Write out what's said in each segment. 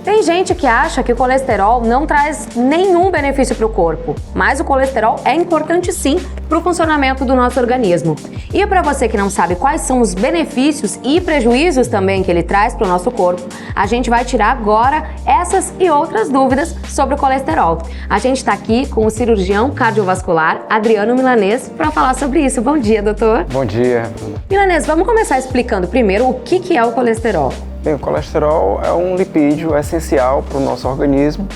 Tem gente que acha que o colesterol não traz nenhum benefício para o corpo, mas o colesterol é importante sim para o funcionamento do nosso organismo. E para você que não sabe quais são os benefícios e prejuízos também que ele traz para o nosso corpo, a gente vai tirar agora essas e outras dúvidas sobre o colesterol. A gente está aqui com o cirurgião cardiovascular Adriano Milanês para falar sobre isso. Bom dia, doutor. Bom dia. Milanês, vamos começar explicando primeiro o que é o colesterol. Bem, o colesterol é um lipídio essencial para o nosso organismo,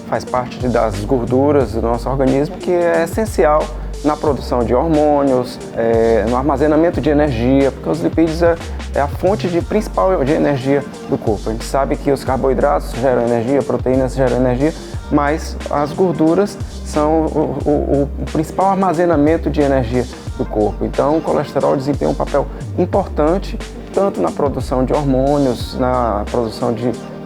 faz parte das gorduras do nosso organismo, que é essencial na produção de hormônios, no armazenamento de energia, porque os lipídios é a fonte principal de energia do corpo. A gente sabe que os carboidratos geram energia, proteínas geram energia, mas as gorduras são o principal armazenamento de energia do corpo. Então, o colesterol desempenha um papel importante tanto na produção de hormônios, na produção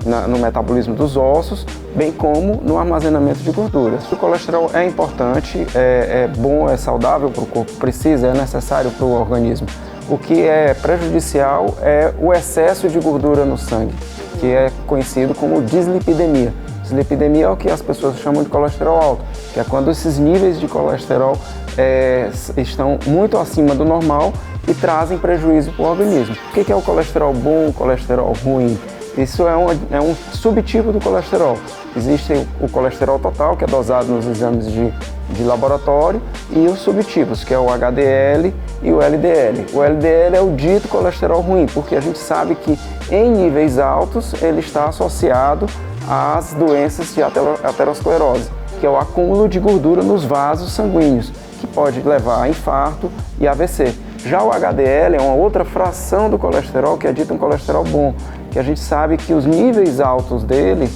no metabolismo dos ossos, bem como no armazenamento de gorduras. O colesterol é importante, é bom, é saudável para o corpo, é necessário para o organismo. O que é prejudicial é o excesso de gordura no sangue, que é conhecido como dislipidemia. Dislipidemia é o que as pessoas chamam de colesterol alto, que é quando esses níveis de colesterol estão muito acima do normal e trazem prejuízo para o organismo. O que é o colesterol bom, o colesterol ruim? Isso é um subtipo do colesterol. Existe o colesterol total, que é dosado nos exames de laboratório, e os subtipos, que é o HDL e o LDL. O LDL é o dito colesterol ruim, porque a gente sabe que em níveis altos ele está associado às doenças de aterosclerose, que é o acúmulo de gordura nos vasos sanguíneos, que pode levar a infarto e AVC. Já o HDL é uma outra fração do colesterol, que é dito um colesterol bom, que a gente sabe que os níveis altos dele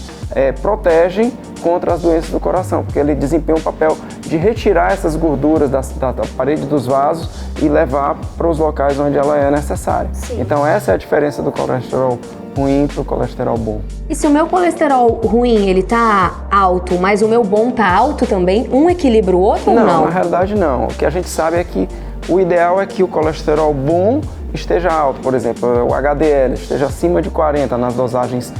protegem contra as doenças do coração, porque ele desempenha um papel de retirar essas gorduras da parede dos vasos e levar para os locais onde ela é necessária. Sim. Então essa é a diferença do colesterol ruim para o colesterol bom. E se o meu colesterol ruim ele tá alto, mas o meu bom tá alto também, um equilibra o outro ou não? Não, na realidade não. O que a gente sabe é que o ideal é que o colesterol bom esteja alto, por exemplo, o HDL esteja acima de 40 nas dosagens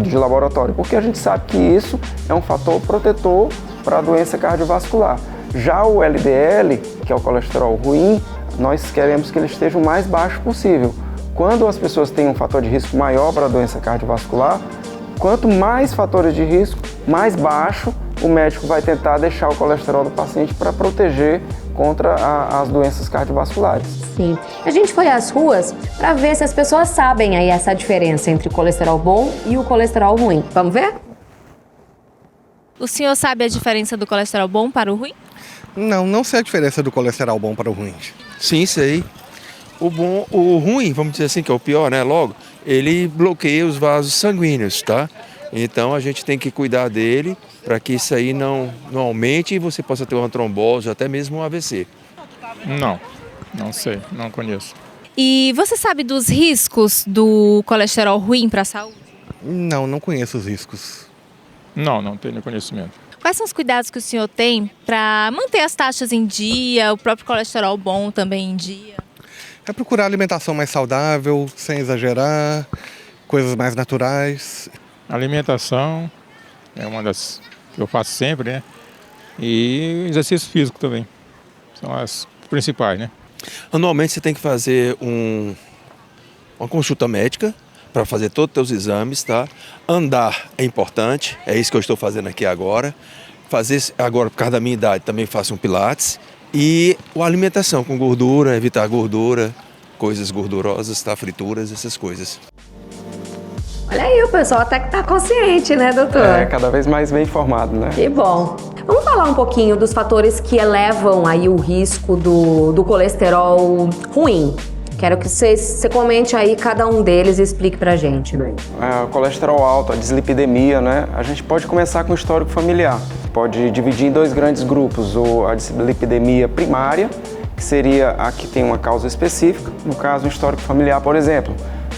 de laboratório, porque a gente sabe que isso é um fator protetor para a doença cardiovascular. Já o LDL, que é o colesterol ruim, nós queremos que ele esteja o mais baixo possível. Quando as pessoas têm um fator de risco maior para a doença cardiovascular, quanto mais fatores de risco, mais baixo o médico vai tentar deixar o colesterol do paciente para proteger contra as doenças cardiovasculares. Sim. A gente foi às ruas para ver se as pessoas sabem aí essa diferença entre o colesterol bom e o colesterol ruim. Vamos ver? O senhor sabe a diferença do colesterol bom para o ruim? Não sei a diferença do colesterol bom para o ruim. Sim, sei. O ruim, vamos dizer assim, que é o pior, né? Logo, ele bloqueia os vasos sanguíneos, tá? Então a gente tem que cuidar dele para que isso aí não aumente e você possa ter uma trombose, até mesmo um AVC. Não sei, não conheço. E você sabe dos riscos do colesterol ruim para a saúde? Não conheço os riscos. Não tenho conhecimento. Quais são os cuidados que o senhor tem para manter as taxas em dia, o próprio colesterol bom também em dia? É procurar alimentação mais saudável, sem exagerar, coisas mais naturais. Alimentação é uma das que eu faço sempre, né? E exercício físico também. São as principais, né? Anualmente você tem que fazer uma consulta médica para fazer todos os teus exames, tá? Andar é importante, é isso que eu estou fazendo aqui agora. Fazer agora, por causa da minha idade, também faço um pilates. E a alimentação com gordura, evitar gordura, coisas gordurosas, tá? Frituras, essas coisas. Olha aí, o pessoal até que tá consciente, né, doutor? Cada vez mais bem informado, né? Que bom. Vamos falar um pouquinho dos fatores que elevam aí o risco do colesterol ruim. Quero que você comente aí cada um deles e explique pra gente. O colesterol alto, a dislipidemia, né? A gente pode começar com o histórico familiar. Pode dividir em dois grandes grupos, a dislipidemia primária, que seria a que tem uma causa específica, no caso, o histórico familiar, por exemplo,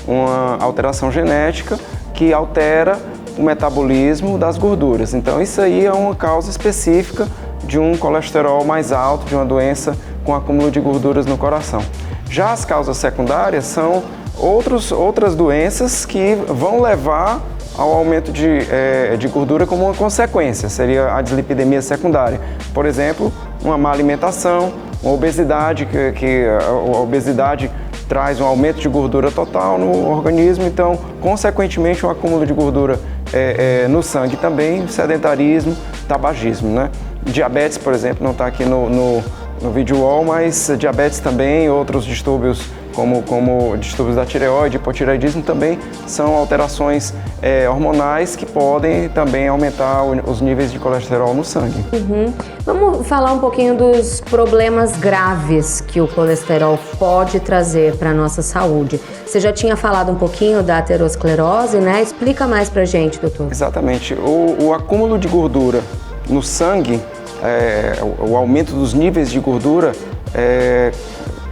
uma alteração genética que altera o metabolismo das gorduras. Então, isso aí é uma causa específica de um colesterol mais alto, de uma doença com acúmulo de gorduras no coração. Já as causas secundárias são outras doenças que vão levar ao aumento de gordura como uma consequência, seria a dislipidemia secundária. Por exemplo, uma má alimentação, uma obesidade, que a obesidade traz um aumento de gordura total no organismo, então, consequentemente, um acúmulo de gordura no sangue também, sedentarismo, tabagismo, né? Diabetes, por exemplo, não está aqui no vídeo wall, mas diabetes também, outros distúrbios como distúrbios da tireoide, hipotireoidismo também são alterações hormonais que podem também aumentar os níveis de colesterol no sangue. Vamos falar um pouquinho dos problemas graves que o colesterol pode trazer para a nossa saúde. Você já tinha falado um pouquinho da aterosclerose, né? Explica mais pra gente, doutor. Exatamente. O acúmulo de gordura no sangue, o aumento dos níveis de gordura,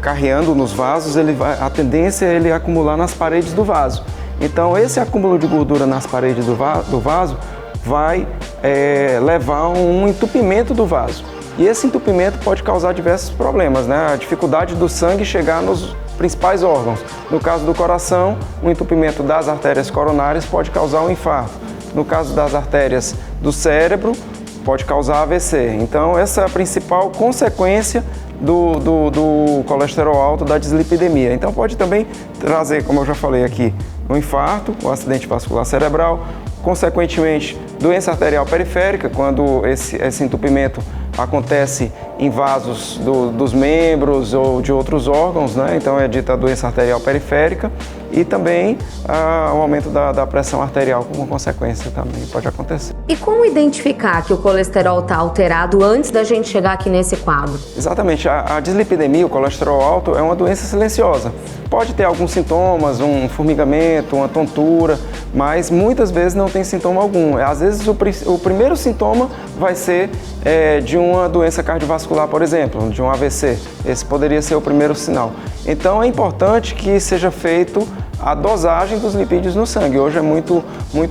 carreando nos vasos, a tendência é ele acumular nas paredes do vaso. Então, esse acúmulo de gordura nas paredes do vaso vai levar a um entupimento do vaso. E esse entupimento pode causar diversos problemas, né? A dificuldade do sangue chegar nos principais órgãos. No caso do coração, o entupimento das artérias coronárias pode causar um infarto. No caso das artérias do cérebro, pode causar AVC. Então, essa é a principal consequência do colesterol alto, da dislipidemia. Então, pode também trazer, como eu já falei aqui, um infarto, um acidente vascular cerebral, consequentemente, doença arterial periférica, quando esse entupimento acontece em vasos dos membros ou de outros órgãos, né? Então é dita doença arterial periférica, e também o aumento da pressão arterial como consequência também pode acontecer. E como identificar que o colesterol está alterado antes da gente chegar aqui nesse quadro? Exatamente, a dislipidemia, o colesterol alto, é uma doença silenciosa. Pode ter alguns sintomas, um formigamento, uma tontura, mas muitas vezes não tem sintoma algum. Às vezes o primeiro sintoma vai ser de uma doença cardiovascular, por exemplo, de um AVC. Esse poderia ser o primeiro sinal. Então é importante que seja feito a dosagem dos lipídios no sangue. Hoje é muito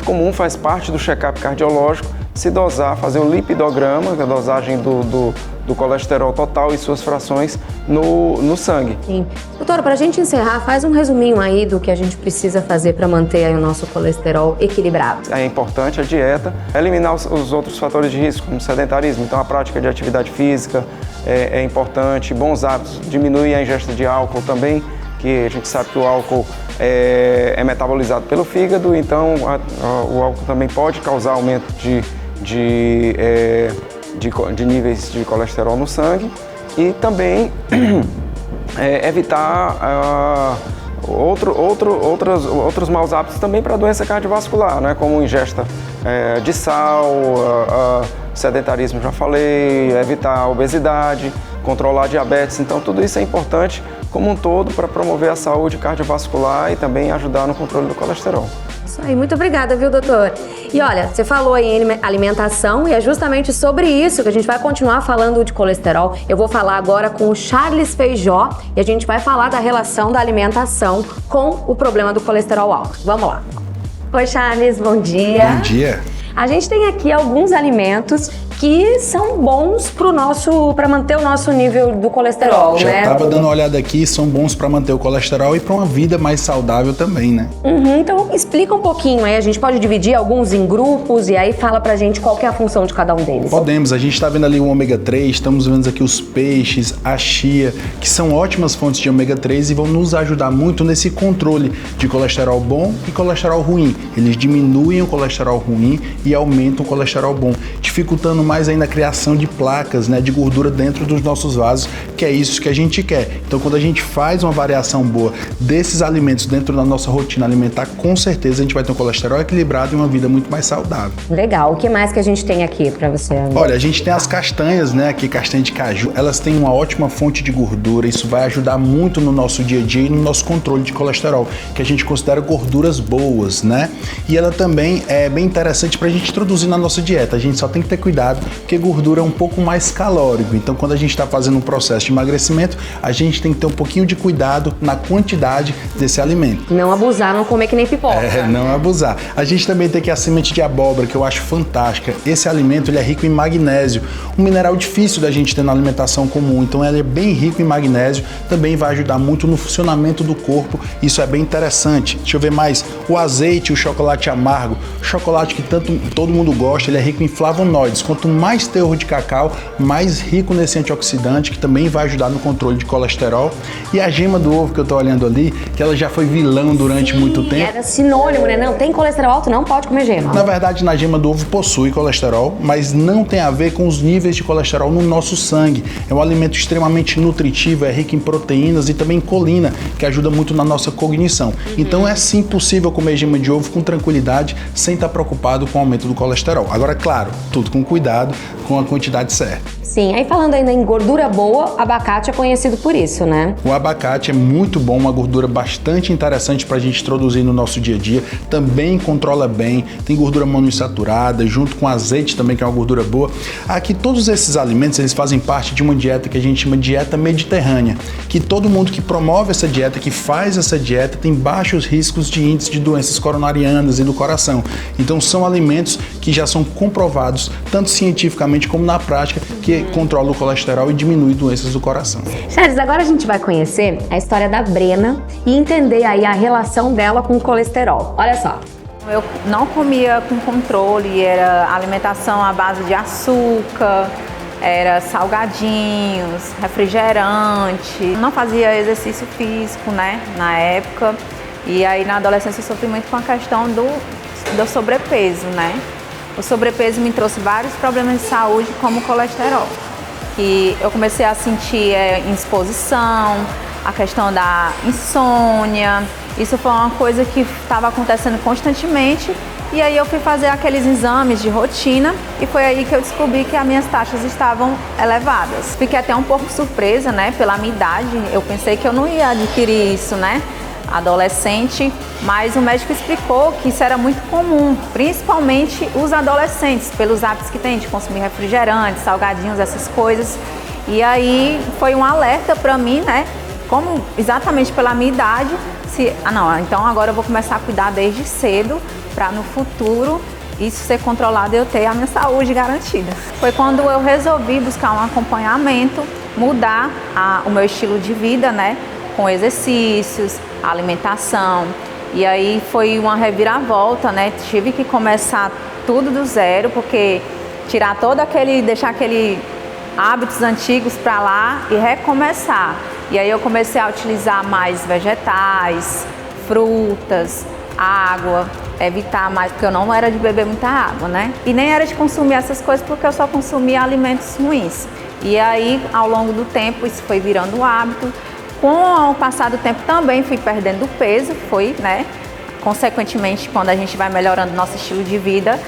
comum, faz parte do check-up cardiológico, se dosar, fazer o lipidograma, que é a dosagem do colesterol total e suas frações no sangue. Sim. Doutora, para a gente encerrar, faz um resuminho aí do que a gente precisa fazer para manter aí o nosso colesterol equilibrado. É importante a dieta, eliminar os outros fatores de risco, como sedentarismo. Então, a prática de atividade física é importante, bons hábitos, diminuir a ingesta de álcool também, que a gente sabe que o álcool é metabolizado pelo fígado, então o álcool também pode causar aumento de níveis de colesterol no sangue, e também evitar outros maus hábitos também para doença cardiovascular, né? Como ingesta de sal, sedentarismo, já falei, evitar a obesidade, controlar a diabetes. Então tudo isso é importante como um todo para promover a saúde cardiovascular e também ajudar no controle do colesterol. Isso aí, muito obrigada, viu, doutor? E olha, você falou aí em alimentação e é justamente sobre isso que a gente vai continuar falando de colesterol. Eu vou falar agora com o Charles Feijó e a gente vai falar da relação da alimentação com o problema do colesterol alto. Vamos lá. Oi, Charles, bom dia. Bom dia. A gente tem aqui alguns alimentos que são bons para manter o nosso nível do colesterol, Já né? estava dando uma olhada aqui, são bons para manter o colesterol e para uma vida mais saudável também, né? Então explica um pouquinho aí, a gente pode dividir alguns em grupos e aí fala pra gente qual que é a função de cada um deles. Podemos, a gente está vendo ali o ômega 3, estamos vendo aqui os peixes, a chia, que são ótimas fontes de ômega 3 e vão nos ajudar muito nesse controle de colesterol bom e colesterol ruim. Eles diminuem o colesterol ruim e aumentam o colesterol bom, dificultando mais ainda a criação de placas, né, de gordura dentro dos nossos vasos, que é isso que a gente quer. Então, quando a gente faz uma variação boa desses alimentos dentro da nossa rotina alimentar, com certeza a gente vai ter um colesterol equilibrado e uma vida muito mais saudável. Legal. O que mais que a gente tem aqui pra você? Olha, a gente tem as castanhas, né, aqui castanha de caju. Elas têm uma ótima fonte de gordura, isso vai ajudar muito no nosso dia a dia e no nosso controle de colesterol, que a gente considera gorduras boas, né? E ela também é bem interessante pra gente introduzir na nossa dieta. A gente só tem que ter cuidado porque gordura é um pouco mais calórico. Então, quando a gente está fazendo um processo de emagrecimento, a gente tem que ter um pouquinho de cuidado na quantidade desse alimento. Não abusar, não comer que nem pipoca. Não abusar. A gente também tem que a semente de abóbora, que eu acho fantástica. Esse alimento ele é rico em magnésio, um mineral difícil da gente ter na alimentação comum. Então, ele é bem rico em magnésio, também vai ajudar muito no funcionamento do corpo. Isso é bem interessante. Deixa eu ver mais. O azeite, o chocolate amargo, chocolate que todo mundo gosta, ele é rico em flavonoides. Quanto mais teor de cacau, mais rico nesse antioxidante, que também vai ajudar no controle de colesterol. E a gema do ovo que eu tô olhando ali, que ela já foi vilã durante muito tempo. Era sinônimo, né? Não, tem colesterol alto, não pode comer gema. Na verdade, na gema do ovo possui colesterol, mas não tem a ver com os níveis de colesterol no nosso sangue. É um alimento extremamente nutritivo, é rico em proteínas e também em colina, que ajuda muito na nossa cognição. Então é sim possível comer gema de ovo com tranquilidade, sem estar preocupado com o aumento do colesterol. Agora, claro, tudo com cuidado, com a quantidade certa. Sim, aí falando ainda em gordura boa, abacate é conhecido por isso, né? O abacate é muito bom, uma gordura bastante interessante para a gente introduzir no nosso dia a dia. Também controla bem, tem gordura monoinsaturada, junto com azeite também, que é uma gordura boa. Aqui todos esses alimentos, eles fazem parte de uma dieta que a gente chama de dieta mediterrânea, que todo mundo que promove essa dieta, que faz essa dieta, tem baixos riscos de índice de doenças coronarianas e do coração. Então são alimentos que já são comprovados, tanto cientificamente como na prática, que controla o colesterol e diminui doenças do coração. Charles, agora a gente vai conhecer a história da Brena e entender aí a relação dela com o colesterol. Olha só. Eu não comia com controle, era alimentação à base de açúcar, era salgadinhos, refrigerante. Não fazia exercício físico, né, na época. E aí na adolescência eu sofri muito com a questão do sobrepeso, né? O sobrepeso me trouxe vários problemas de saúde, como colesterol. E eu comecei a sentir indisposição, a questão da insônia. Isso foi uma coisa que estava acontecendo constantemente. E aí eu fui fazer aqueles exames de rotina e foi aí que eu descobri que as minhas taxas estavam elevadas. Fiquei até um pouco surpresa, né, pela minha idade. Eu pensei que eu não ia adquirir isso, né, adolescente, mas o médico explicou que isso era muito comum, principalmente os adolescentes, pelos hábitos que têm de consumir refrigerantes, salgadinhos, essas coisas. E aí foi um alerta para mim, né, como exatamente pela minha idade, então agora eu vou começar a cuidar desde cedo para no futuro isso ser controlado e eu ter a minha saúde garantida. Foi quando eu resolvi buscar um acompanhamento, mudar o meu estilo de vida, né, com exercícios, alimentação. E aí foi uma reviravolta, né? Tive que começar tudo do zero, porque deixar aquele hábitos antigos para lá e recomeçar. E aí eu comecei a utilizar mais vegetais, frutas, água, evitar mais, porque eu não era de beber muita água, né? E nem era de consumir essas coisas, porque eu só consumia alimentos ruins. E aí, ao longo do tempo, isso foi virando um hábito. Com o passar do tempo também fui perdendo peso, né? Consequentemente, quando a gente vai melhorando nosso estilo de vida,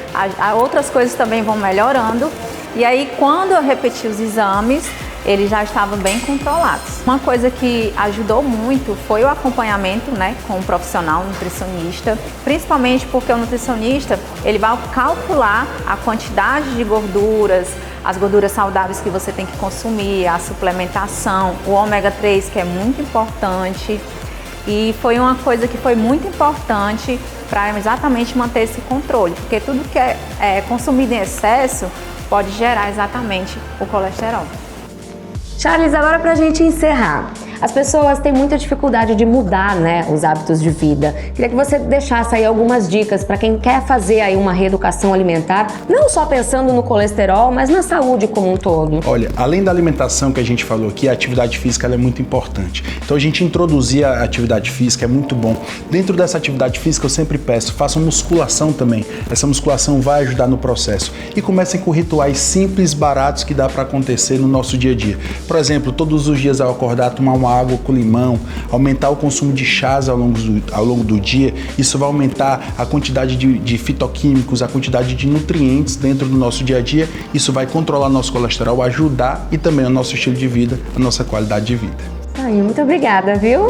outras coisas também vão melhorando. E aí, quando eu repeti os exames, eles já estavam bem controlados. Uma coisa que ajudou muito foi o acompanhamento, né, com um profissional nutricionista, principalmente porque o nutricionista, ele vai calcular a quantidade de gorduras, as gorduras saudáveis que você tem que consumir, a suplementação, o ômega 3, que é muito importante. E foi uma coisa que foi muito importante para exatamente manter esse controle, porque tudo que é consumido em excesso pode gerar exatamente o colesterol. Charles, agora pra gente encerrar. As pessoas têm muita dificuldade de mudar, né, os hábitos de vida. Queria que você deixasse aí algumas dicas para quem quer fazer aí uma reeducação alimentar, não só pensando no colesterol, mas na saúde como um todo. Olha, além da alimentação que a gente falou aqui, a atividade física ela é muito importante. Então a gente introduzir a atividade física é muito bom. Dentro dessa atividade física eu sempre peço, façam musculação também. Essa musculação vai ajudar no processo. E comecem com rituais simples, baratos que dá para acontecer no nosso dia a dia. Por exemplo, todos os dias ao acordar, tomar uma água com limão, aumentar o consumo de chás ao longo do dia. Isso vai aumentar a quantidade de fitoquímicos, a quantidade de nutrientes dentro do nosso dia a dia. Isso vai controlar nosso colesterol, ajudar e também o nosso estilo de vida, a nossa qualidade de vida. Muito obrigada, viu?